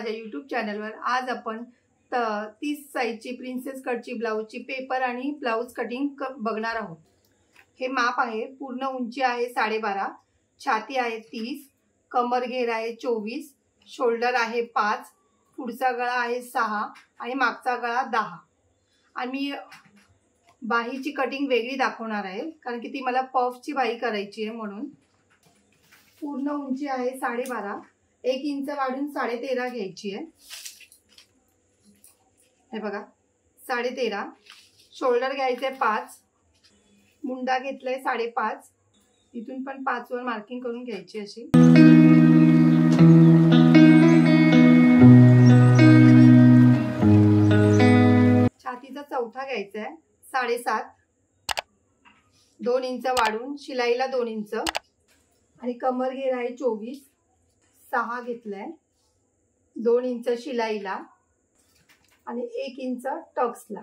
माझ्या यूट्यूब चॅनलवर। आज आपण 30 साइजची प्रिन्सेस कटची ब्लाउजची पेपर आणि ब्लाउज कटिंग बघणार आहोत। हे माप आहे। पूर्ण उंची आहे 12.5, छाती आहे 30, कमर घेर आहे 24, शोल्डर आहे 5, पुढचा गळा आहे 6 आणि मागचा गळा 10। आणि बाहीची कटिंग वेगळी दाखवणार आहे कारण की ती मला पफची बाही करायची आहे म्हणून। पूर्ण उंची आहे 12.5, 1 इंच वाढून 13.5 घ्यायची आहे। हे बघा 13.5, शोल्डर घ्यायचे 5, मुंडा घेतलाय 5.5, इथून पण 5 वर मार्किंग करून घ्यायची अशी। छातीचा चौथा घ्यायचा आहे 7.5, 2 इंच वाढून शिलाईला 2 इंच आणि कमर घेर आहे 24, 6 घेतलाय, 2 इंच शिलाईला आणि 1 इंच टक्सला।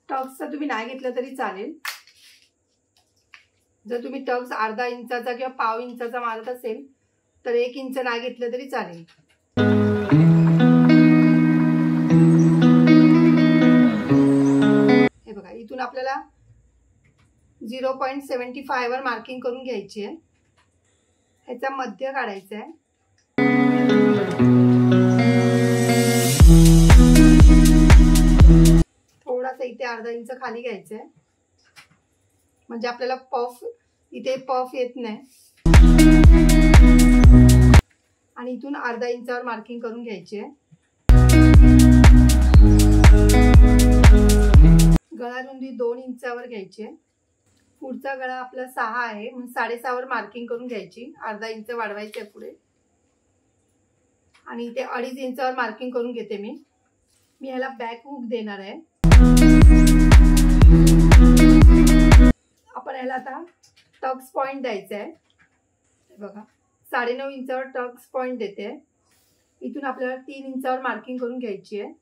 टक्सचा तुम्ही नाही घेतलं तरी चालेल। जर तुम्ही टक्स अर्धा इंचाचा किंवा पाव इंचाचा मारत असेल तर 1 इंच नाही घेतलं तरी चालेल। हे बघा इथून आपल्याला 0.75 वर मार्किंग करून घ्यायची आहे। ह्याचा मध्य काढायचा आहे। थोडासा इथे अर्धा इंच खाली घ्यायचं आहे म्हणजे आपल्याला पफ इथे पफ येत नाही। आणि इथून अर्धा इंचावर मार्किंग करून घ्यायची आहे। गळा रुंदी 2 इंचावर घ्यायची आहे। पुढचा गळा आपला 6 आहे म्हणून 6.5 वर मार्किंग करून घ्यायची, अर्धा इंच वाढवायचे पुढे। आणि इथे 2.5 इंचावर मार्किंग करून घेते मी ह्याला बॅक हुक देणार आहे। आपण ह्याला आता टक्स पॉइंट द्यायचा आहे। बघा 9.5 इंचावर टक्स पॉइंट देते। इथून आपल्याला 3 इंचावर मार्किंग करून घ्यायची आहे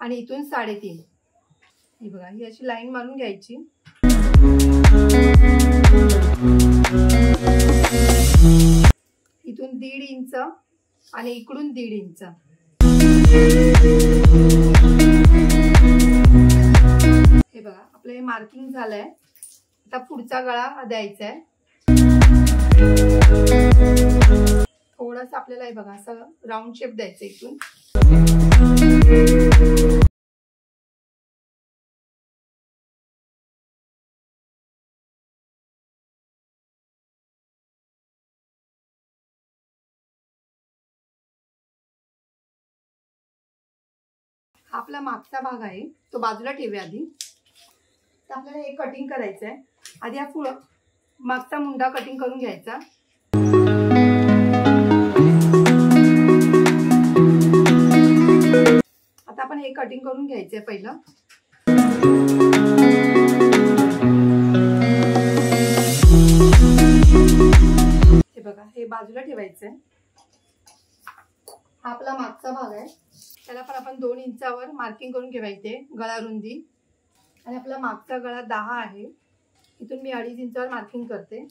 आणि इथून 3.5। हे बघा ही अशी लाईन मारून घ्यायची। इथून 1.5 इंच आणि इकडून 1.5 इंच। हे बघा आपलं हे मार्किंग झालंय। आता पुढचा गळा द्यायचा आहे। थोडासा आपल्याला हे बघा असं राऊंड शेप द्यायचा इथून। आपला मागचा भाग आहे तो बाजूला ठेवूया आधी। तर आपल्याला हे कटिंग करायचं आहे। आधी हा पुढं मागचा मुंडा कटिंग करून घ्यायचा। आता आपण हे कटिंग करून घ्यायचंय पहिलं। हे बघा हे बाजूला ठेवायचंय। हा आपला मागचा भाग आहे, त्याला पण आपण 2 इंचावर मार्किंग करून घ्यायचे गळा रुंदी। आणि आपला मागचा गळा 10 आहे, इथून मी 2.5 इंचावर मार्किंग करते।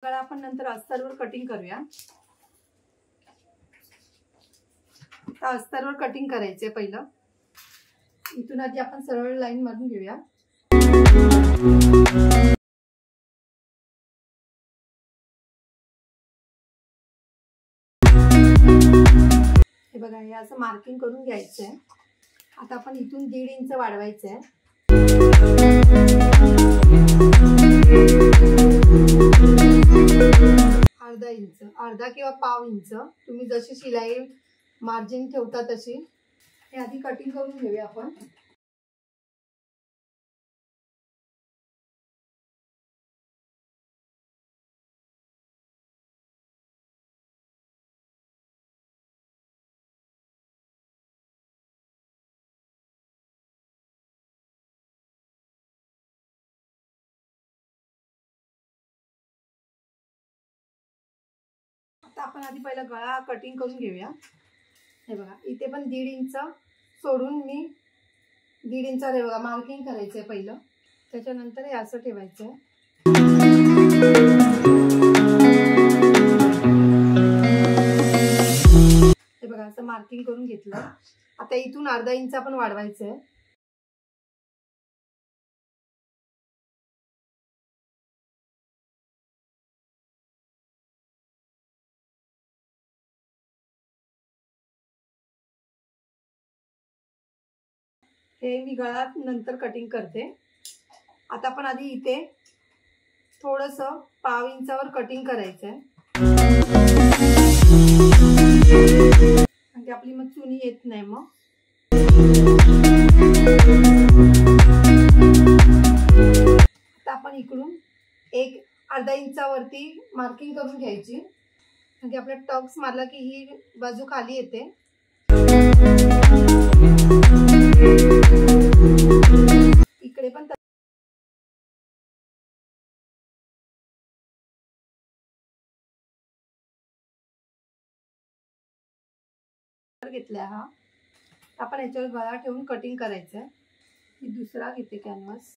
गळा आपण नंतर अस्तरवर कटिंग करूया। आता अस्तरवर कटिंग करायचे पहिलं। इथून आधी आपण सरळ लाईन मारून घेऊया। हे बघा हे असं मार्किंग करून घ्यायचंय। आता आपण इथून 1.5 इंच वाढवायचंय। अर्धा इंच, अर्धा किंवा पाव इंच तुम्ही जशी शिलाई मार्जिन ठेवता तशी। हे आधी कटिंग करून घेऊया आपण। आता आपण आधी पहिला गळा कटिंग करून घेऊया। हे बघा इथे पण 1.5 इंच सोडून मी 1.5 इंचावर बघा मार्किंग करायचंय पहिलं, त्याच्यानंतर हे असं ठेवायचंय. हे बघा असं मार्किंग करून घेतलं. आता इथून 1/2 इंच आपण वाढवायचंय. हे मी गळा नंतर कटिंग करते. आता आपण आधी इथे थोडंसं 1/2 इंचावर कटिंग करायचंय, म्हणजे आपली मग चुनी येत नाही. मग आता आपण इकडून 1/2 इंचावरती मार्किंग करून घ्यायची, म्हणजे आपला टक्स मारला की ही बाजू खाली येते. इकडे पण घेतलाय हा. आपण याच्यावर गळा ठेवून कटिंग करायचंय. मी दुसरा घेते कॅनव्हास.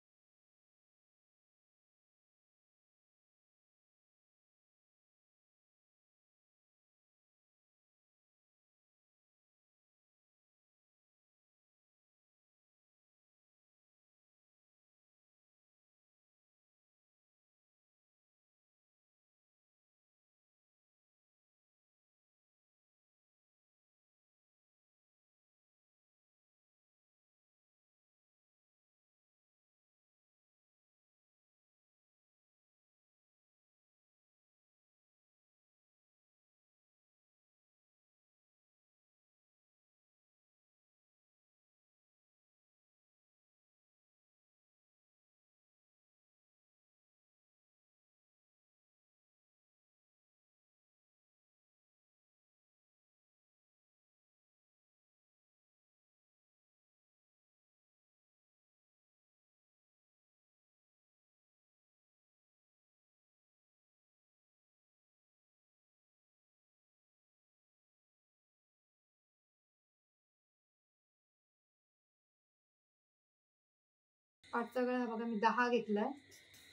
पाठचा गळा बघा मी 10 घेतलाय,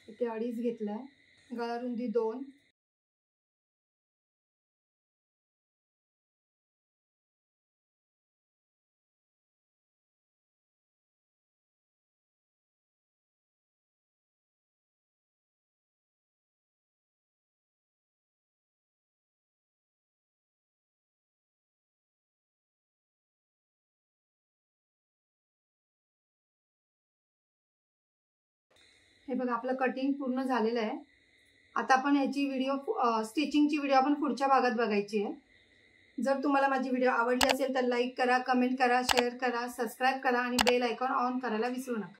इथे 2.5 घेतलाय, गळा रुंदी 2. हे बघा आपलं कटिंग पूर्ण झालेलं आहे. आता आपण ह्याची स्टिचिंगची व्हिडिओ आपण पुढच्या भागात बघायची आहे. जर तुम्हाला माझी व्हिडिओ आवडली असेल तर लाईक करा, कमेंट करा, शेअर करा, सबस्क्राईब करा आणि बेल आयकॉन ऑन करायला विसरू नका.